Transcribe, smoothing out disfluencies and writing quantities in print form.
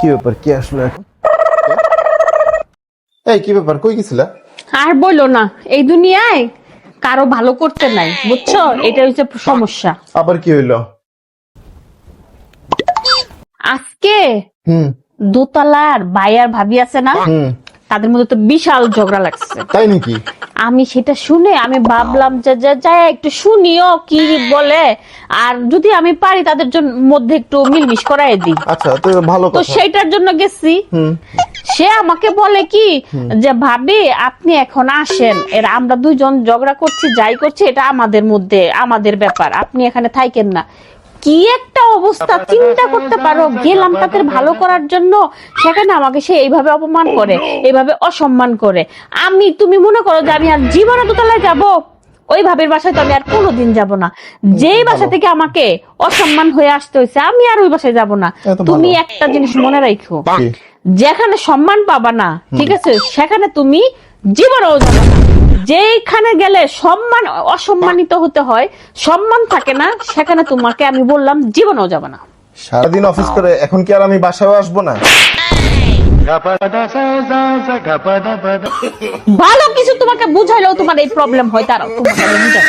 কি ব্যাপার, কি আসলো এখন? এই কি ব্যাপার, কই গেছিলা? আর বললো না, এই দুনিয়ায় কারো ভালো করতে নাই, বুঝছো? এটা হচ্ছে সমস্যা। আবার কি হইলো? আজকে হুম দোতলার ভাই আর ভাবি আছে না, হুম তাদের মধ্যে তো বিশাল ঝগড়া লাগছে। তাই নাকি? আমি সেটা শুনে আমি ভাবলাম যে যাই একটু শুনিও কি বলে, আর যদি আমি পারি তাদের মধ্যে একটু মিলমিশ করাই দিই। আচ্ছা, তো ভালো তো কথা। সেইটার জন্য গেছি। সে আমাকে বলে কি যে ভাবি আপনি এখন আসেন, এর আমরা দুইজন ঝগড়া করছি, যাই করছি এটা আমাদের মধ্যে, আমাদের ব্যাপার, আপনি এখানে থাকেন না। কি একটা অবস্থা চিন্তা করতে পারো, গেলাম তাদের ভালো করার জন্য, সেখানে আমাকে সে এইভাবে অপমান করে, এইভাবে অসম্মান করে। তুমি মনে করো যে আমি আর জীবনে দোতলায় যাব? ওই ভাবের বাসায় তো আমি আর কোনোদিন যাব না। যেই বাসা থেকে আমাকে অসম্মান হয়ে আসতে হয়েছে, আমি আর ওই বাসায় যাব না। তুমি একটা জিনিস মনে রাখো, যেখানে সম্মান পাবা না, ঠিক আছে, সেখানে তুমি জীবনেও যাবে না। যেখানে গেলে সম্মান অসম্মানিত হতে হয়, সম্মান থাকে না, সেখানে তোমাকে আমি বললাম জীবনেও যাবে না। সারাদিন অফিস করে এখন কি আর আমি বাসায় আসবো না? ভালো কিছু তোমাকে বুঝাইলেও তোমার এই প্রবলেম হয়, তারাও তোমাকে আমি বুঝাই।